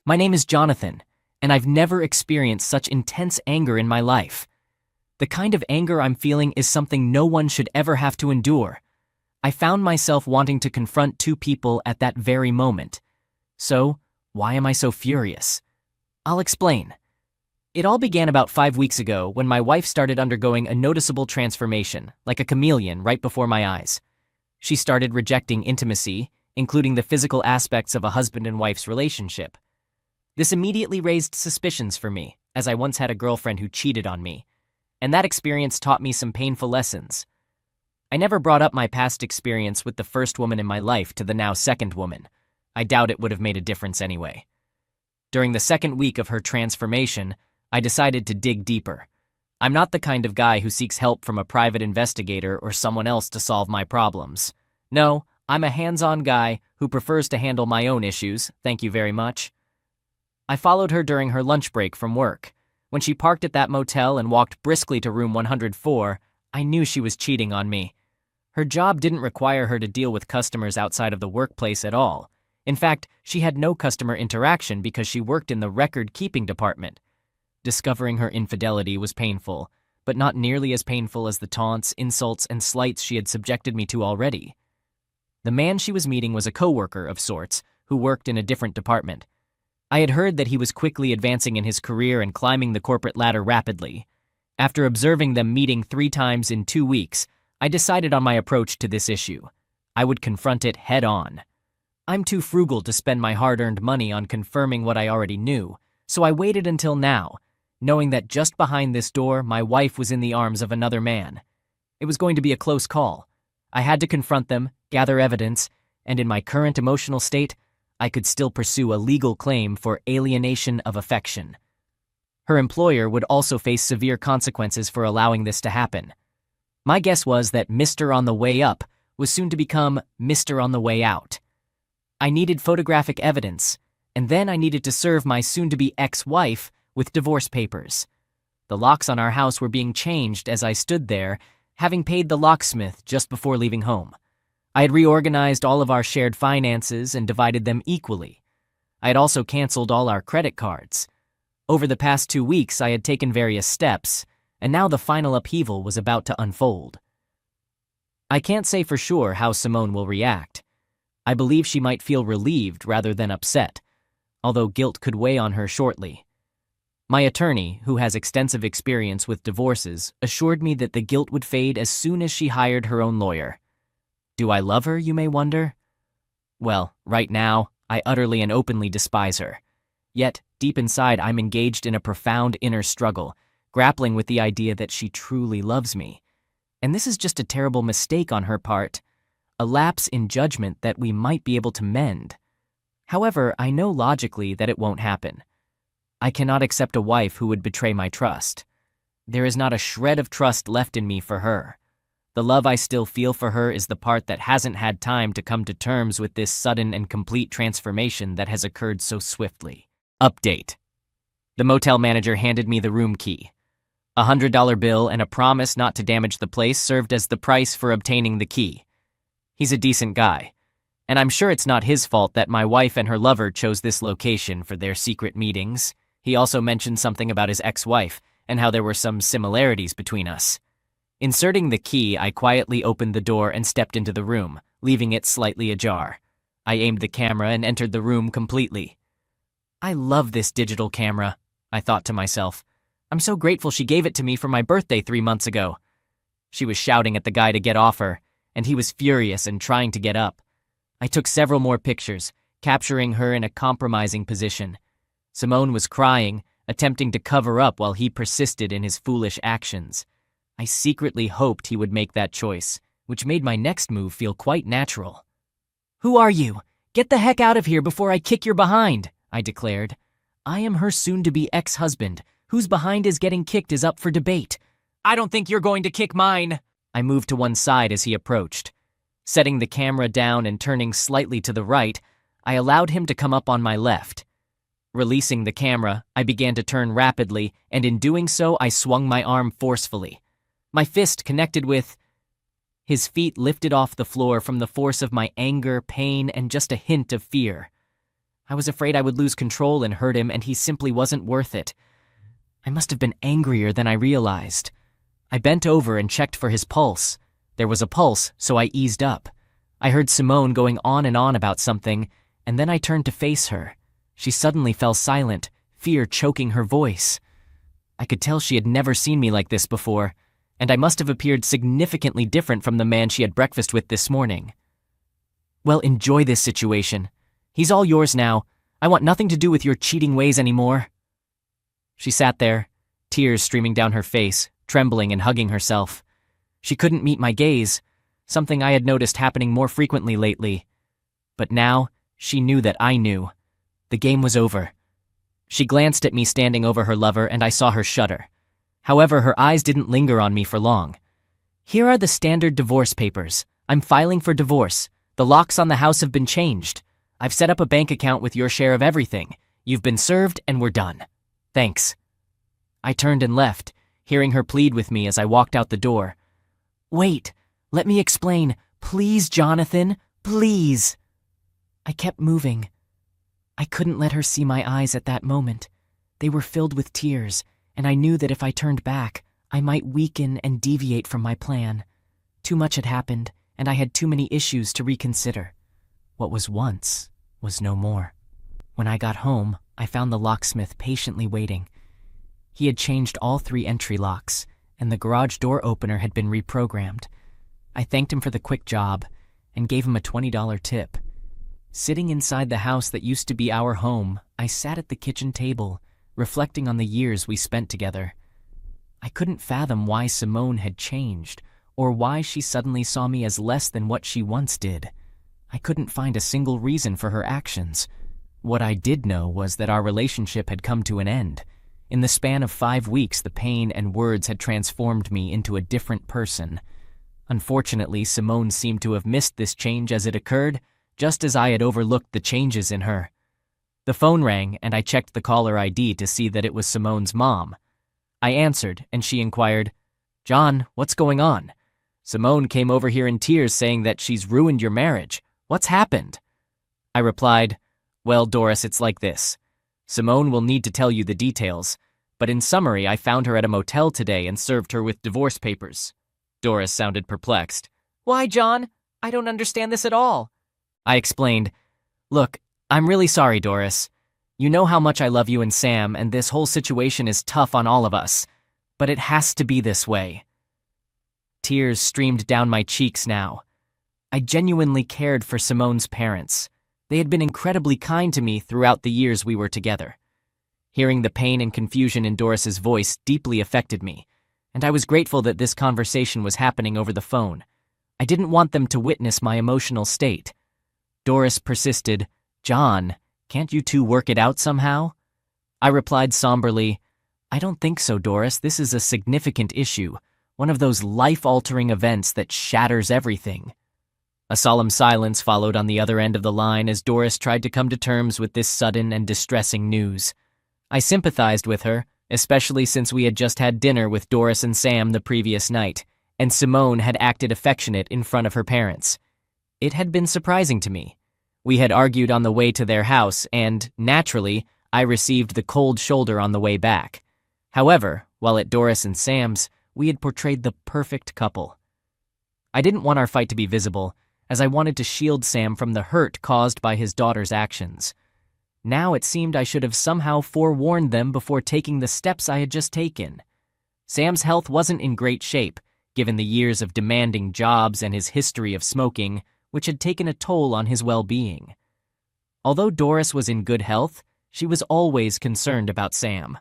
My name is Jonathan, and I've never experienced such intense anger in my life. The kind of anger I'm feeling is something no one should ever have to endure. I found myself wanting to confront two people at that very moment. So, why am I so furious? I'll explain. It all began about 5 weeks ago when my wife started undergoing a noticeable transformation, like a chameleon right before my eyes. She started rejecting intimacy, including the physical aspects of a husband and wife's relationship. This immediately raised suspicions for me, as I once had a girlfriend who cheated on me, and that experience taught me some painful lessons. I never brought up my past experience with the first woman in my life to the now second woman. I doubt it would have made a difference anyway. During the second week of her transformation, I decided to dig deeper. I'm not the kind of guy who seeks help from a private investigator or someone else to solve my problems. No, I'm a hands-on guy who prefers to handle my own issues, thank you very much. I followed her during her lunch break from work. When she parked at that motel and walked briskly to room 104, I knew she was cheating on me. Her job didn't require her to deal with customers outside of the workplace at all. In fact, she had no customer interaction because she worked in the record-keeping department. Discovering her infidelity was painful, but not nearly as painful as the taunts, insults, and slights she had subjected me to already. The man she was meeting was a coworker of sorts who worked in a different department. I had heard that he was quickly advancing in his career and climbing the corporate ladder rapidly. After observing them meeting 3 times in 2 weeks, I decided on my approach to this issue. I would confront it head-on. I'm too frugal to spend my hard-earned money on confirming what I already knew, so I waited until now, knowing that just behind this door, my wife was in the arms of another man. It was going to be a close call. I had to confront them, gather evidence, and in my current emotional state, I could still pursue a legal claim for alienation of affection. Her employer would also face severe consequences for allowing this to happen. My guess was that Mr. on the way up was soon to become Mr. on the way out. I needed photographic evidence, and then I needed to serve my soon-to-be ex-wife with divorce papers. The locks on our house were being changed as I stood there, having paid the locksmith just before leaving home. I had reorganized all of our shared finances and divided them equally. I had also canceled all our credit cards. Over the past 2 weeks, I had taken various steps, and now the final upheaval was about to unfold. I can't say for sure how Simone will react. I believe she might feel relieved rather than upset, although guilt could weigh on her shortly. My attorney, who has extensive experience with divorces, assured me that the guilt would fade as soon as she hired her own lawyer. Do I love her, you may wonder? Well, right now, I utterly and openly despise her. Yet, deep inside, I'm engaged in a profound inner struggle, grappling with the idea that she truly loves me. And this is just a terrible mistake on her part, a lapse in judgment that we might be able to mend. However, I know logically that it won't happen. I cannot accept a wife who would betray my trust. There is not a shred of trust left in me for her. The love I still feel for her is the part that hasn't had time to come to terms with this sudden and complete transformation that has occurred so swiftly. Update. The motel manager handed me the room key. A $100 bill and a promise not to damage the place served as the price for obtaining the key. He's a decent guy, and I'm sure it's not his fault that my wife and her lover chose this location for their secret meetings. He also mentioned something about his ex-wife and how there were some similarities between us. Inserting the key, I quietly opened the door and stepped into the room, leaving it slightly ajar. I aimed the camera and entered the room completely. I love this digital camera, I thought to myself. I'm so grateful she gave it to me for my birthday 3 months ago. She was shouting at the guy to get off her, and he was furious and trying to get up. I took several more pictures, capturing her in a compromising position. Simone was crying, attempting to cover up while he persisted in his foolish actions. I secretly hoped he would make that choice, which made my next move feel quite natural. "Who are you? Get the heck out of here before I kick your behind," I declared. I am her soon-to-be ex-husband, whose behind is getting kicked is up for debate. "I don't think you're going to kick mine." I moved to one side as he approached. Setting the camera down and turning slightly to the right, I allowed him to come up on my left. Releasing the camera, I began to turn rapidly, and in doing so, I swung my arm forcefully. My fist connected with... His feet lifted off the floor from the force of my anger, pain, and just a hint of fear. I was afraid I would lose control and hurt him, and he simply wasn't worth it. I must have been angrier than I realized. I bent over and checked for his pulse. There was a pulse, so I eased up. I heard Simone going on and on about something, and then I turned to face her. She suddenly fell silent, fear choking her voice. I could tell she had never seen me like this before, and I must have appeared significantly different from the man she had breakfast with this morning. Well, enjoy this situation. He's all yours now. I want nothing to do with your cheating ways anymore. She sat there, tears streaming down her face, trembling and hugging herself. She couldn't meet my gaze, something I had noticed happening more frequently lately. But now, she knew that I knew. The game was over. She glanced at me standing over her lover, and I saw her shudder. However, her eyes didn't linger on me for long. Here are the standard divorce papers. I'm filing for divorce. The locks on the house have been changed. I've set up a bank account with your share of everything. You've been served, and we're done. Thanks. I turned and left, hearing her plead with me as I walked out the door. Wait, let me explain. Please, Jonathan, please. I kept moving. I couldn't let her see my eyes at that moment. They were filled with tears, and I knew that if I turned back, I might weaken and deviate from my plan. Too much had happened, and I had too many issues to reconsider. What was once was no more. When I got home, I found the locksmith patiently waiting. He had changed all 3 entry locks, and the garage door opener had been reprogrammed. I thanked him for the quick job and gave him a $20 tip. Sitting inside the house that used to be our home, I sat at the kitchen table, reflecting on the years we spent together. I couldn't fathom why Simone had changed, or why she suddenly saw me as less than what she once did. I couldn't find a single reason for her actions. What I did know was that our relationship had come to an end. In the span of 5 weeks, the pain and words had transformed me into a different person. Unfortunately, Simone seemed to have missed this change as it occurred, just as I had overlooked the changes in her. The phone rang, and I checked the caller ID to see that it was Simone's mom. I answered, and she inquired, "John, what's going on? Simone came over here in tears saying that she's ruined your marriage. What's happened?" I replied, "Well, Doris, it's like this. Simone will need to tell you the details, but in summary, I found her at a motel today and served her with divorce papers." Doris sounded perplexed. "Why, John? I don't understand this at all." I explained, "Look, I'm really sorry, Doris. You know how much I love you and Sam, and this whole situation is tough on all of us, but it has to be this way." Tears streamed down my cheeks now. I genuinely cared for Simone's parents. They had been incredibly kind to me throughout the years we were together. Hearing the pain and confusion in Doris's voice deeply affected me, and I was grateful that this conversation was happening over the phone. I didn't want them to witness my emotional state. Doris persisted, "John, can't you two work it out somehow?" I replied somberly, "I don't think so, Doris. This is a significant issue, one of those life-altering events that shatters everything." A solemn silence followed on the other end of the line as Doris tried to come to terms with this sudden and distressing news. I sympathized with her, especially since we had just had dinner with Doris and Sam the previous night, and Simone had acted affectionate in front of her parents. It had been surprising to me. We had argued on the way to their house, and, naturally, I received the cold shoulder on the way back. However, while at Doris and Sam's, we had portrayed the perfect couple. I didn't want our fight to be visible, as I wanted to shield Sam from the hurt caused by his daughter's actions. Now it seemed I should have somehow forewarned them before taking the steps I had just taken. Sam's health wasn't in great shape, given the years of demanding jobs and his history of smoking, which had taken a toll on his well-being. Although Doris was in good health, she was always concerned about Sam.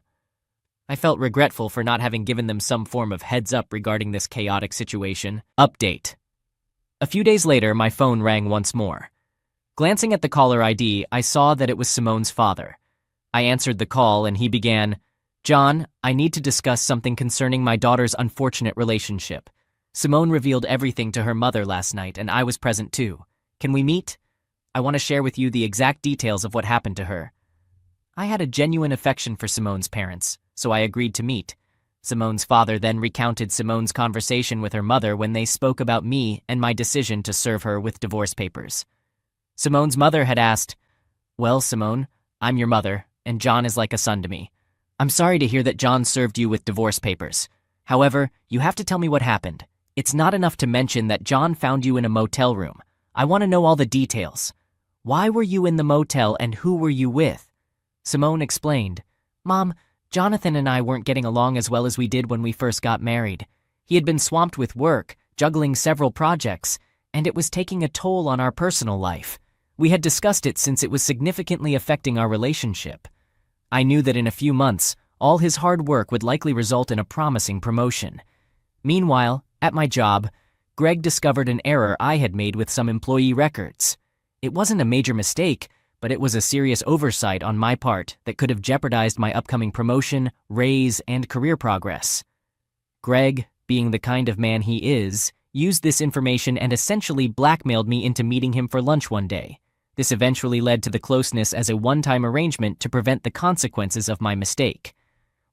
I felt regretful for not having given them some form of heads-up regarding this chaotic situation. Update. A few days later, my phone rang once more. Glancing at the caller ID, I saw that it was Simone's father. I answered the call, and he began, "John, I need to discuss something concerning my daughter's unfortunate relationship. Simone revealed everything to her mother last night, and I was present too. Can we meet? I want to share with you the exact details of what happened to her." I had a genuine affection for Simone's parents, so I agreed to meet. Simone's father then recounted Simone's conversation with her mother when they spoke about me and my decision to serve her with divorce papers. Simone's mother had asked, Well, Simone, I'm your mother, and John is like a son to me. I'm sorry to hear that John served you with divorce papers. However, you have to tell me what happened. It's not enough to mention that John found you in a motel room. I want to know all the details. Why were you in the motel and who were you with? Simone explained. Mom, Jonathan and I weren't getting along as well as we did when we first got married. He had been swamped with work, juggling several projects, and it was taking a toll on our personal life. We had discussed it since it was significantly affecting our relationship. I knew that in a few months, all his hard work would likely result in a promising promotion. Meanwhile, at my job, Greg discovered an error I had made with some employee records. It wasn't a major mistake, but it was a serious oversight on my part that could have jeopardized my upcoming promotion, raise, and career progress. Greg, being the kind of man he is, used this information and essentially blackmailed me into meeting him for lunch one day. This eventually led to the closeness as a one-time arrangement to prevent the consequences of my mistake.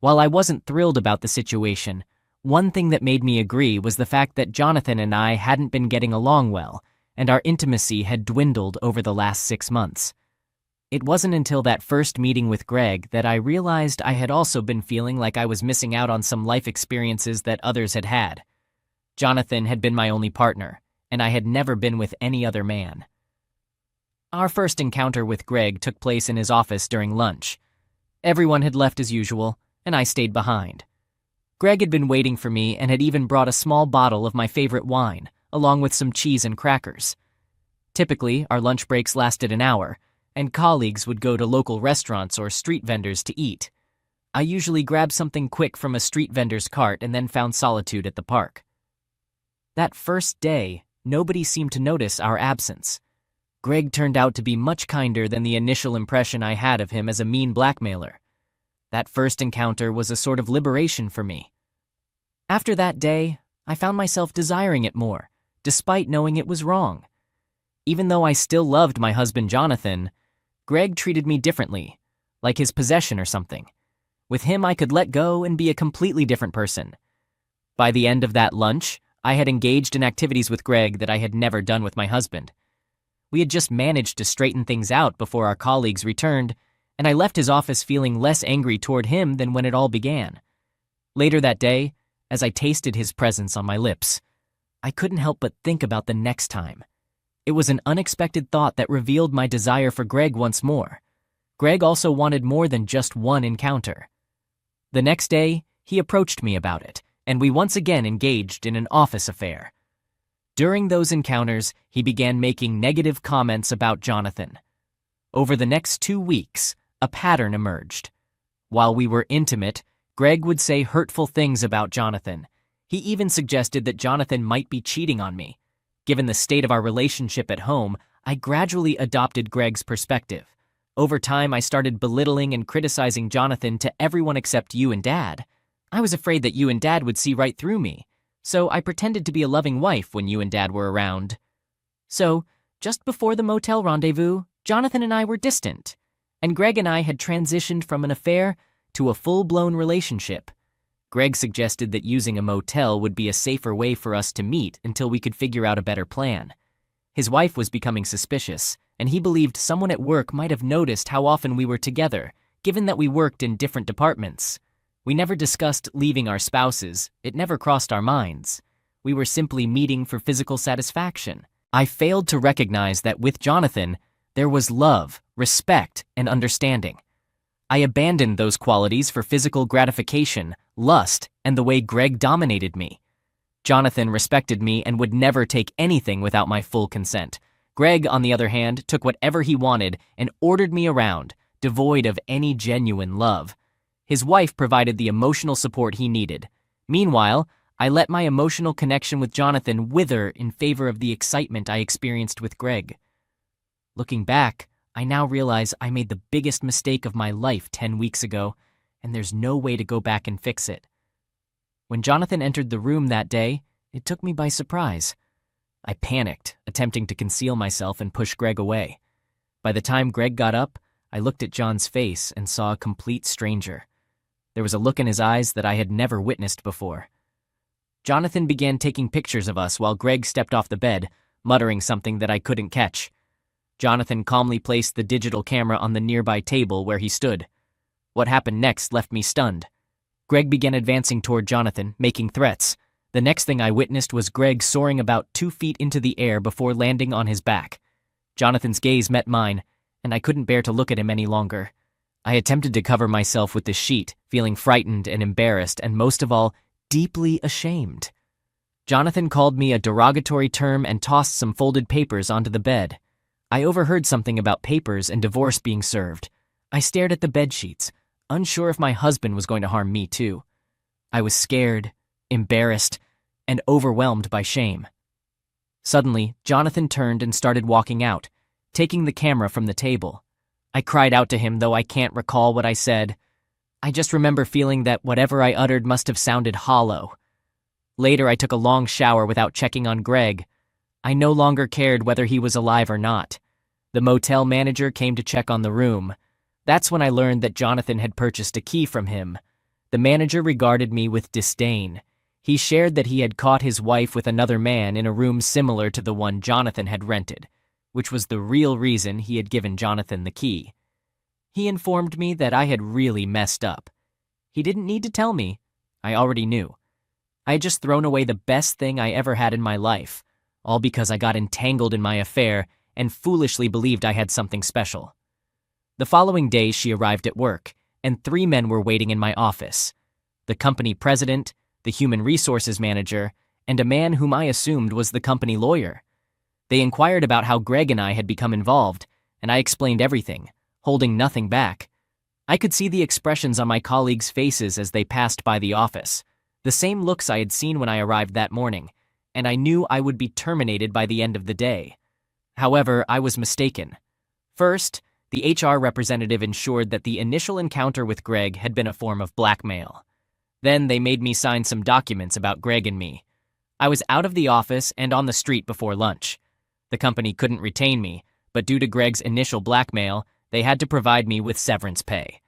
While I wasn't thrilled about the situation, one thing that made me agree was the fact that Jonathan and I hadn't been getting along well, and our intimacy had dwindled over the last 6 months. It wasn't until that first meeting with Greg that I realized I had also been feeling like I was missing out on some life experiences that others had had. Jonathan had been my only partner, and I had never been with any other man. Our first encounter with Greg took place in his office during lunch. Everyone had left as usual, and I stayed behind. Greg had been waiting for me and had even brought a small bottle of my favorite wine, along with some cheese and crackers. Typically, our lunch breaks lasted an hour, and colleagues would go to local restaurants or street vendors to eat. I usually grabbed something quick from a street vendor's cart and then found solitude at the park. That first day, nobody seemed to notice our absence. Greg turned out to be much kinder than the initial impression I had of him as a mean blackmailer. That first encounter was a sort of liberation for me. After that day, I found myself desiring it more, despite knowing it was wrong. Even though I still loved my husband Jonathan, Greg treated me differently, like his possession or something. With him, I could let go and be a completely different person. By the end of that lunch, I had engaged in activities with Greg that I had never done with my husband. We had just managed to straighten things out before our colleagues returned, and I left his office feeling less angry toward him than when it all began. Later that day, as I tasted his presence on my lips, I couldn't help but think about the next time. It was an unexpected thought that revealed my desire for Greg once more. Greg also wanted more than just one encounter. The next day, he approached me about it, and we once again engaged in an office affair. During those encounters, he began making negative comments about Jonathan. Over the next 2 weeks, a pattern emerged. While we were intimate, Greg would say hurtful things about Jonathan. He even suggested that Jonathan might be cheating on me. Given the state of our relationship at home, I gradually adopted Greg's perspective. Over time, I started belittling and criticizing Jonathan to everyone except you and Dad. I was afraid that you and Dad would see right through me, so I pretended to be a loving wife when you and Dad were around. So, just before the motel rendezvous, Jonathan and I were distant, and Greg and I had transitioned from an affair to a full-blown relationship. Greg suggested that using a motel would be a safer way for us to meet until we could figure out a better plan. His wife was becoming suspicious, and he believed someone at work might have noticed how often we were together, given that we worked in different departments. We never discussed leaving our spouses. It never crossed our minds. We were simply meeting for physical satisfaction. I failed to recognize that with Jonathan, there was love, respect, and understanding. I abandoned those qualities for physical gratification, lust, and the way Greg dominated me. Jonathan respected me and would never take anything without my full consent. Greg, on the other hand, took whatever he wanted and ordered me around, devoid of any genuine love. His wife provided the emotional support he needed. Meanwhile, I let my emotional connection with Jonathan wither in favor of the excitement I experienced with Greg. Looking back, I now realize I made the biggest mistake of my life 10 weeks ago, and there's no way to go back and fix it. When Jonathan entered the room that day, it took me by surprise. I panicked, attempting to conceal myself and push Greg away. By the time Greg got up, I looked at John's face and saw a complete stranger. There was a look in his eyes that I had never witnessed before. Jonathan began taking pictures of us while Greg stepped off the bed, muttering something that I couldn't catch. Jonathan calmly placed the digital camera on the nearby table where he stood. What happened next left me stunned. Greg began advancing toward Jonathan, making threats. The next thing I witnessed was Greg soaring about 2 feet into the air before landing on his back. Jonathan's gaze met mine, and I couldn't bear to look at him any longer. I attempted to cover myself with the sheet, feeling frightened and embarrassed, and most of all, deeply ashamed. Jonathan called me a derogatory term and tossed some folded papers onto the bed. I overheard something about papers and divorce being served. I stared at the bed sheets, unsure if my husband was going to harm me too. I was scared, embarrassed, and overwhelmed by shame. Suddenly, Jonathan turned and started walking out, taking the camera from the table. I cried out to him, though I can't recall what I said. I just remember feeling that whatever I uttered must have sounded hollow. Later, I took a long shower without checking on Greg. I no longer cared whether he was alive or not. The motel manager came to check on the room. That's when I learned that Jonathan had purchased a key from him. The manager regarded me with disdain. He shared that he had caught his wife with another man in a room similar to the one Jonathan had rented, which was the real reason he had given Jonathan the key. He informed me that I had really messed up. He didn't need to tell me. I already knew. I had just thrown away the best thing I ever had in my life, all because I got entangled in my affair and foolishly believed I had something special. The following day, she arrived at work, and 3 men were waiting in my office: the company president, the human resources manager, and a man whom I assumed was the company lawyer. They inquired about how Greg and I had become involved, and I explained everything, holding nothing back. I could see the expressions on my colleagues' faces as they passed by the office, the same looks I had seen when I arrived that morning, and I knew I would be terminated by the end of the day. However, I was mistaken. First, the HR representative ensured that the initial encounter with Greg had been a form of blackmail. Then they made me sign some documents about Greg and me. I was out of the office and on the street before lunch. The company couldn't retain me, but due to Greg's initial blackmail, they had to provide me with severance pay.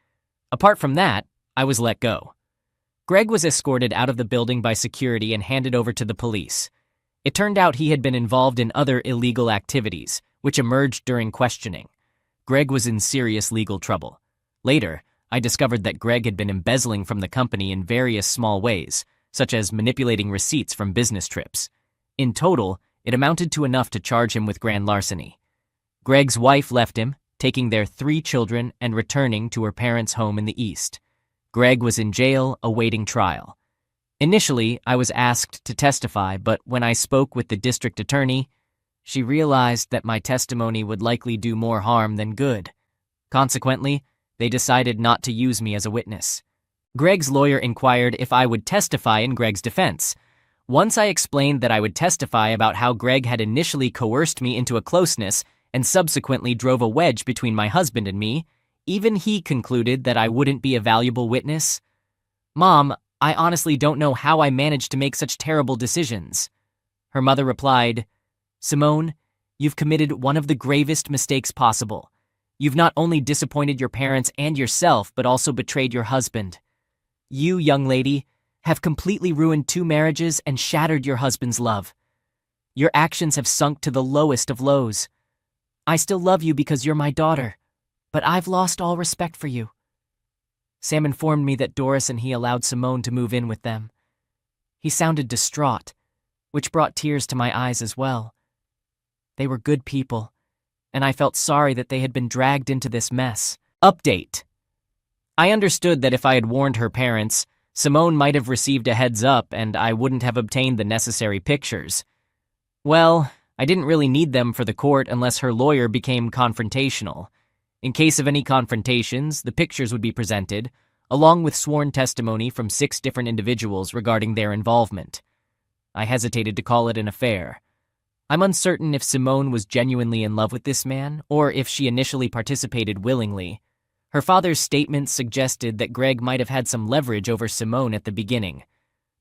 Apart from that, I was let go. Greg was escorted out of the building by security and handed over to the police. It turned out he had been involved in other illegal activities, which emerged during questioning. Greg was in serious legal trouble. Later, I discovered that Greg had been embezzling from the company in various small ways, such as manipulating receipts from business trips. In total, it amounted to enough to charge him with grand larceny. Greg's wife left him, taking their 3 children and returning to her parents' home in the East. Greg was in jail awaiting trial. Initially, I was asked to testify, but when I spoke with the district attorney, she realized that my testimony would likely do more harm than good. Consequently, they decided not to use me as a witness. Greg's lawyer inquired if I would testify in Greg's defense. Once I explained that I would testify about how Greg had initially coerced me into a closeness and subsequently drove a wedge between my husband and me, even he concluded that I wouldn't be a valuable witness. "Mom, I honestly don't know how I managed to make such terrible decisions." Her mother replied, "Simone, you've committed one of the gravest mistakes possible. You've not only disappointed your parents and yourself, but also betrayed your husband. You, young lady, have completely ruined 2 marriages and shattered your husband's love. Your actions have sunk to the lowest of lows. I still love you because you're my daughter, but I've lost all respect for you." Sam informed me that Doris and he allowed Simone to move in with them. He sounded distraught, which brought tears to my eyes as well. They were good people, and I felt sorry that they had been dragged into this mess. Update. I understood that if I had warned her parents, Simone might have received a heads up and I wouldn't have obtained the necessary pictures. Well, I didn't really need them for the court unless her lawyer became confrontational. In case of any confrontations, the pictures would be presented, along with sworn testimony from 6 different individuals regarding their involvement. I hesitated to call it an affair. I'm uncertain if Simone was genuinely in love with this man, or if she initially participated willingly. Her father's statements suggested that Greg might have had some leverage over Simone at the beginning.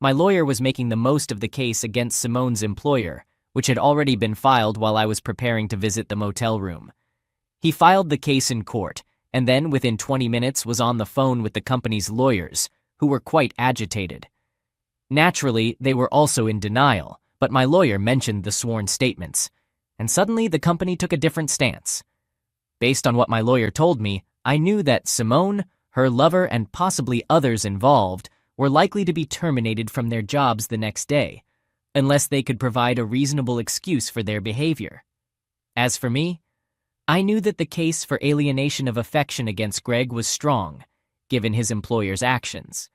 My lawyer was making the most of the case against Simone's employer, which had already been filed while I was preparing to visit the motel room. He filed the case in court, and then within 20 minutes was on the phone with the company's lawyers, who were quite agitated. Naturally, they were also in denial, but my lawyer mentioned the sworn statements. and suddenly the company took a different stance. Based on what my lawyer told me, I knew that Simone, her lover, and possibly others involved were likely to be terminated from their jobs the next day, unless they could provide a reasonable excuse for their behavior. As for me, I knew that the case for alienation of affection against Greg was strong, given his employer's actions.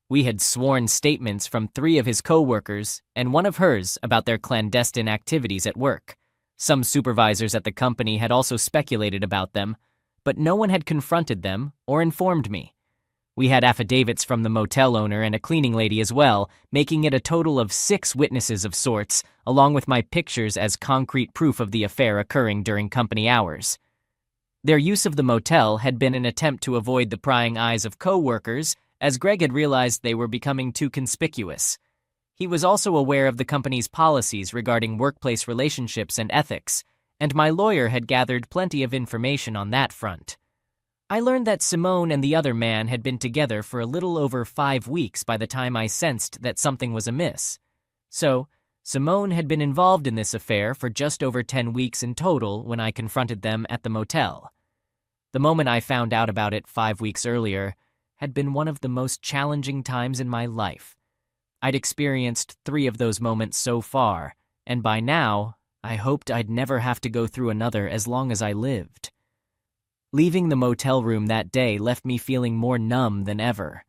We had sworn statements from 3 of his co-workers and 1 of hers about their clandestine activities at work. Some supervisors at the company had also speculated about them, but no one had confronted them or informed me. We had affidavits from the motel owner and a cleaning lady as well, making it a total of 6 witnesses of sorts, along with my pictures as concrete proof of the affair occurring during company hours. Their use of the motel had been an attempt to avoid the prying eyes of co-workers, as Greg had realized they were becoming too conspicuous. He was also aware of the company's policies regarding workplace relationships and ethics, and my lawyer had gathered plenty of information on that front. I learned that Simone and the other man had been together for a little over 5 weeks by the time I sensed that something was amiss. So, Simone had been involved in this affair for just over 10 weeks in total when I confronted them at the motel. The moment I found out about it 5 weeks earlier had been one of the most challenging times in my life. I'd experienced 3 of those moments so far, and by now, I hoped I'd never have to go through another as long as I lived. Leaving the motel room that day left me feeling more numb than ever.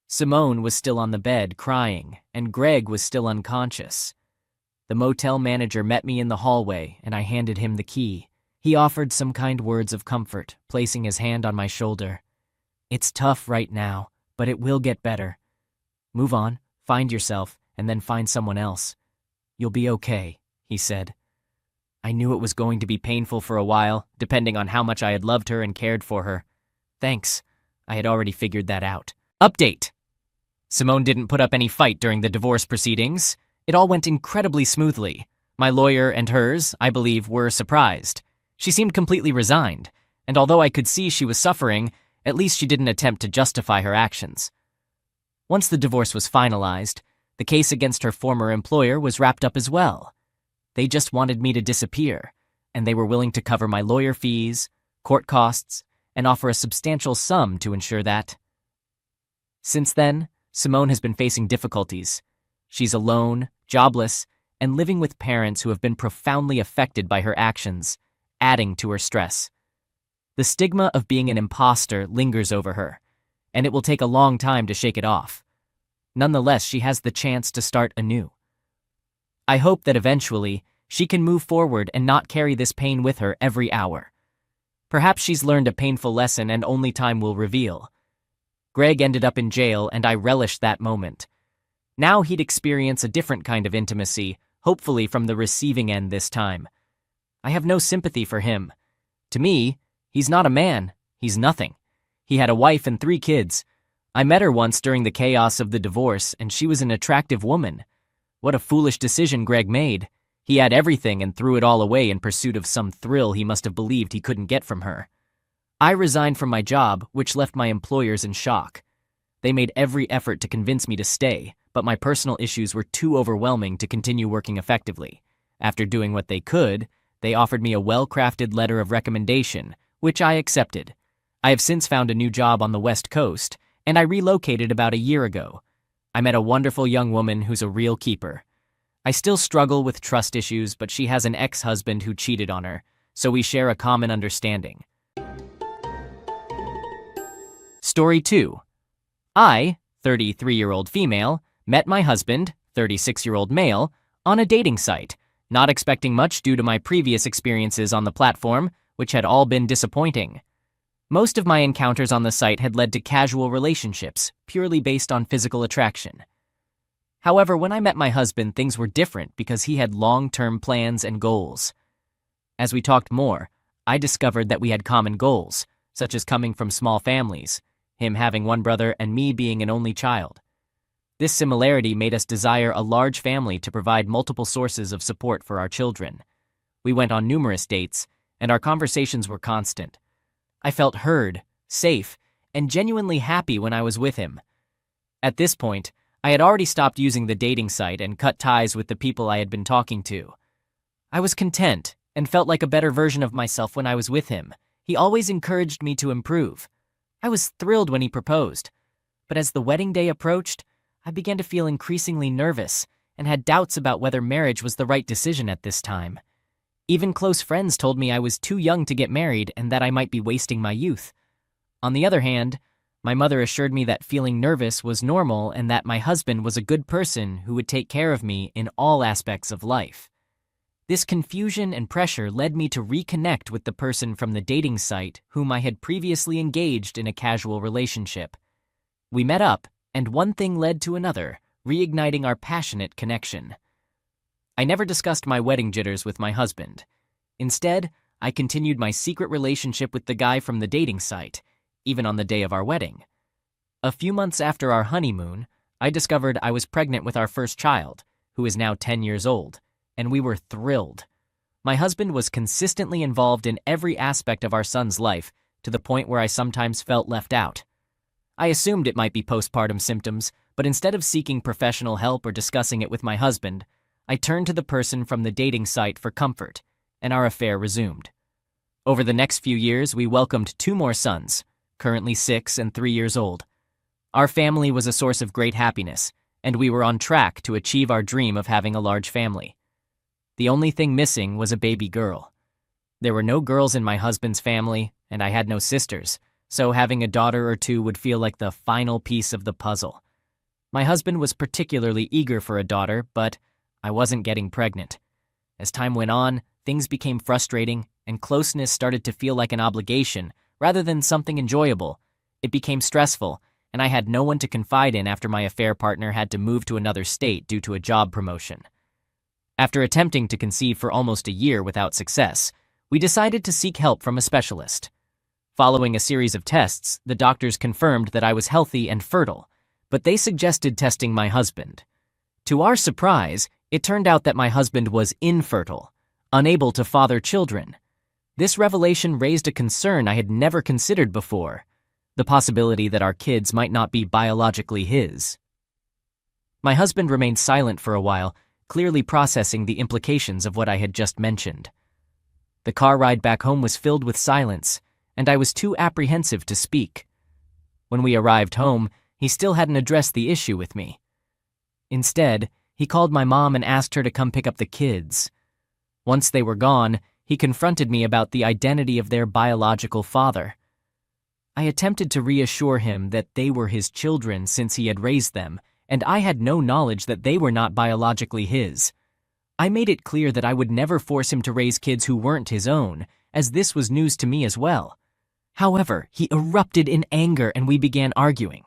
Simone was still on the bed, crying, and Greg was still unconscious. The motel manager met me in the hallway, and I handed him the key. He offered some kind words of comfort, placing his hand on my shoulder. "It's tough right now, but it will get better. Move on, find yourself, and then find someone else. You'll be okay," he said. I knew it was going to be painful for a while, depending on how much I had loved her and cared for her. Thanks. I had already figured that out. Update! Simone didn't put up any fight during the divorce proceedings. It all went incredibly smoothly. My lawyer and hers, I believe, were surprised. She seemed completely resigned, and although I could see she was suffering, at least she didn't attempt to justify her actions. Once the divorce was finalized, the case against her former employer was wrapped up as well. They just wanted me to disappear, and they were willing to cover my lawyer fees, court costs, and offer a substantial sum to ensure that. Since then, Simone has been facing difficulties. She's alone, jobless, and living with parents who have been profoundly affected by her actions, adding to her stress. The stigma of being an imposter lingers over her, and it will take a long time to shake it off. Nonetheless, she has the chance to start anew. I hope that eventually, she can move forward and not carry this pain with her every hour. Perhaps she's learned a painful lesson and only time will reveal. Greg ended up in jail and I relished that moment. Now he'd experience a different kind of intimacy, hopefully from the receiving end this time. I have no sympathy for him. To me, he's not a man, he's nothing. He had a wife and 3 kids. I met her once during the chaos of the divorce and she was an attractive woman. What a foolish decision Greg made. He had everything and threw it all away in pursuit of some thrill he must have believed he couldn't get from her. I resigned from my job, which left my employers in shock. They made every effort to convince me to stay, but my personal issues were too overwhelming to continue working effectively. After doing what they could, they offered me a well-crafted letter of recommendation, which I accepted. I have since found a new job on the West Coast, and I relocated about a year ago. I met a wonderful young woman who's a real keeper. I still struggle with trust issues, but she has an ex-husband who cheated on her, so we share a common understanding. Story 2. I, 33-year-old female, met my husband, 36-year-old male, on a dating site, not expecting much due to my previous experiences on the platform, which had all been disappointing. Most of my encounters on the site had led to casual relationships, purely based on physical attraction. However, when I met my husband, things were different because he had long-term plans and goals. As we talked more, I discovered that we had common goals, such as coming from small families, him having 1 brother and me being an only child. This similarity made us desire a large family to provide multiple sources of support for our children. We went on numerous dates, and our conversations were constant. I felt heard, safe, and genuinely happy when I was with him. At this point, I had already stopped using the dating site and cut ties with the people I had been talking to. I was content and felt like a better version of myself when I was with him. He always encouraged me to improve. I was thrilled when he proposed, but as the wedding day approached, I began to feel increasingly nervous and had doubts about whether marriage was the right decision at this time. Even close friends told me I was too young to get married and that I might be wasting my youth. On the other hand, my mother assured me that feeling nervous was normal and that my husband was a good person who would take care of me in all aspects of life. This confusion and pressure led me to reconnect with the person from the dating site whom I had previously engaged in a casual relationship. We met up, and one thing led to another, reigniting our passionate connection. I never discussed my wedding jitters with my husband. Instead, I continued my secret relationship with the guy from the dating site, even on the day of our wedding. A few months after our honeymoon, I discovered I was pregnant with our first child, who is now 10 years old, and we were thrilled. My husband was consistently involved in every aspect of our son's life, to the point where I sometimes felt left out. I assumed it might be postpartum symptoms, but instead of seeking professional help or discussing it with my husband, I turned to the person from the dating site for comfort, and our affair resumed. Over the next few years, we welcomed 2 more sons, currently 6 and 3 years old. Our family was a source of great happiness, and we were on track to achieve our dream of having a large family. The only thing missing was a baby girl. There were no girls in my husband's family, and I had no sisters, so having a daughter or 2 would feel like the final piece of the puzzle. My husband was particularly eager for a daughter, but I wasn't getting pregnant. As time went on, things became frustrating, and closeness started to feel like an obligation rather than something enjoyable. It became stressful, and I had no one to confide in after my affair partner had to move to another state due to a job promotion. After attempting to conceive for almost a year without success, we decided to seek help from a specialist. Following a series of tests, the doctors confirmed that I was healthy and fertile, but they suggested testing my husband. To our surprise, it turned out that my husband was infertile, unable to father children. This revelation raised a concern I had never considered before, the possibility that our kids might not be biologically his. My husband remained silent for a while, clearly processing the implications of what I had just mentioned. The car ride back home was filled with silence, and I was too apprehensive to speak. When we arrived home, he still hadn't addressed the issue with me. Instead, he called my mom and asked her to come pick up the kids. Once they were gone, he confronted me about the identity of their biological father. I attempted to reassure him that they were his children since he had raised them, and I had no knowledge that they were not biologically his. I made it clear that I would never force him to raise kids who weren't his own, as this was news to me as well. However, he erupted in anger and we began arguing.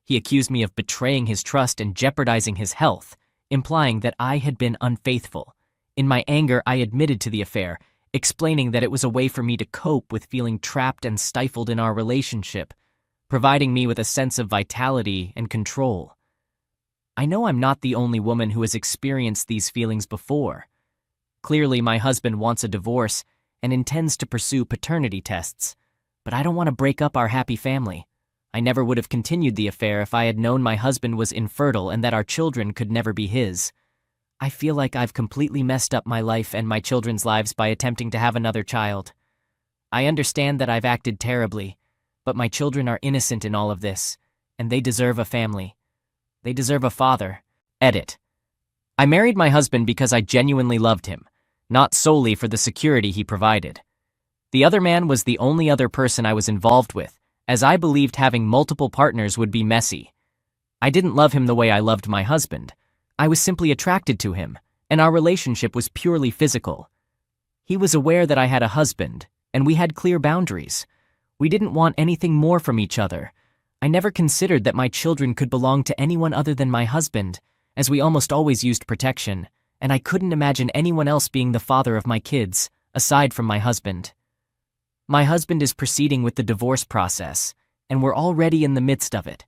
He accused me of betraying his trust and jeopardizing his health, implying that I had been unfaithful. In my anger, I admitted to the affair, explaining that it was a way for me to cope with feeling trapped and stifled in our relationship, providing me with a sense of vitality and control. I know I'm not the only woman who has experienced these feelings before. Clearly, my husband wants a divorce and intends to pursue paternity tests, but I don't want to break up our happy family. I never would have continued the affair if I had known my husband was infertile and that our children could never be his. I feel like I've completely messed up my life and my children's lives by attempting to have another child. I understand that I've acted terribly, but my children are innocent in all of this, and they deserve a family. They deserve a father. Edit. I married my husband because I genuinely loved him, not solely for the security he provided. The other man was the only other person I was involved with, as I believed having multiple partners would be messy. I didn't love him the way I loved my husband. I was simply attracted to him, and our relationship was purely physical. He was aware that I had a husband, and we had clear boundaries. We didn't want anything more from each other. I never considered that my children could belong to anyone other than my husband, as we almost always used protection, and I couldn't imagine anyone else being the father of my kids, aside from my husband. My husband is proceeding with the divorce process, and we're already in the midst of it.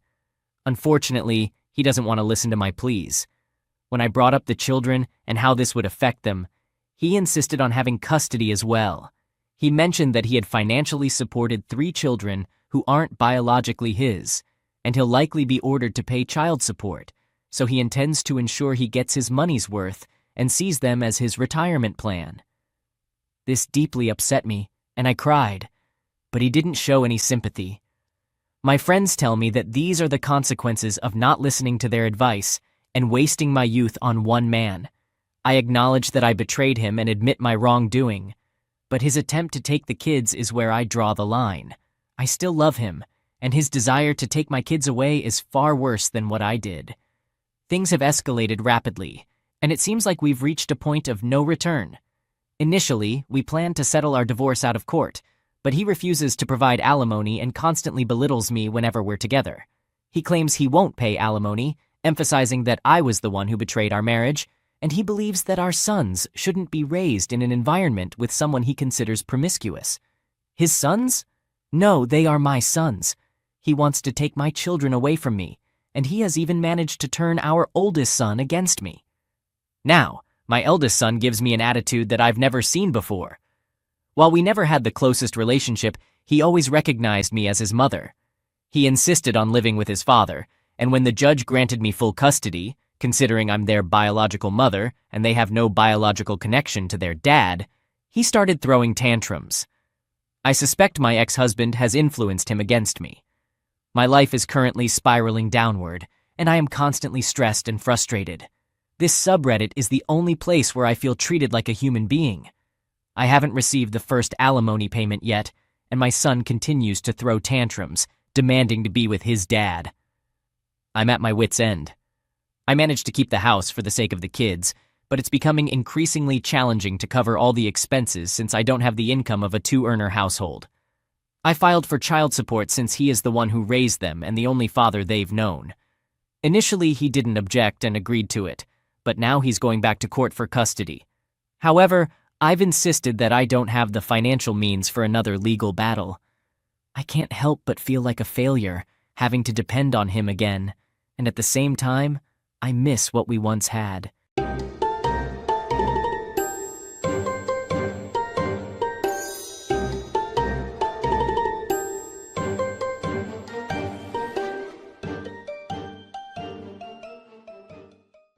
Unfortunately, he doesn't want to listen to my pleas. When I brought up the children and how this would affect them, he insisted on having custody as well. He mentioned that he had financially supported 3 children who aren't biologically his, and he'll likely be ordered to pay child support, so he intends to ensure he gets his money's worth and sees them as his retirement plan. This deeply upset me, and I cried, but he didn't show any sympathy. My friends tell me that these are the consequences of not listening to their advice and wasting my youth on one man. I acknowledge that I betrayed him and admit my wrongdoing, but his attempt to take the kids is where I draw the line. I still love him, and his desire to take my kids away is far worse than what I did. Things have escalated rapidly, and it seems like we've reached a point of no return. Initially, we planned to settle our divorce out of court, but he refuses to provide alimony and constantly belittles me whenever we're together. He claims he won't pay alimony, emphasizing that I was the one who betrayed our marriage, and he believes that our sons shouldn't be raised in an environment with someone he considers promiscuous. His sons? No, they are my sons. He wants to take my children away from me, and he has even managed to turn our oldest son against me. Now, my eldest son gives me an attitude that I've never seen before. While we never had the closest relationship, he always recognized me as his mother. He insisted on living with his father, and when the judge granted me full custody, considering I'm their biological mother and they have no biological connection to their dad, he started throwing tantrums. I suspect my ex-husband has influenced him against me. My life is currently spiraling downward, and I am constantly stressed and frustrated. This subreddit is the only place where I feel treated like a human being. I haven't received the first alimony payment yet, and my son continues to throw tantrums, demanding to be with his dad. I'm at my wit's end. I managed to keep the house for the sake of the kids, but it's becoming increasingly challenging to cover all the expenses since I don't have the income of a two-earner household. I filed for child support since he is the one who raised them and the only father they've known. Initially, he didn't object and agreed to it, but now he's going back to court for custody. However, I've insisted that I don't have the financial means for another legal battle. I can't help but feel like a failure, having to depend on him again, and at the same time, I miss what we once had.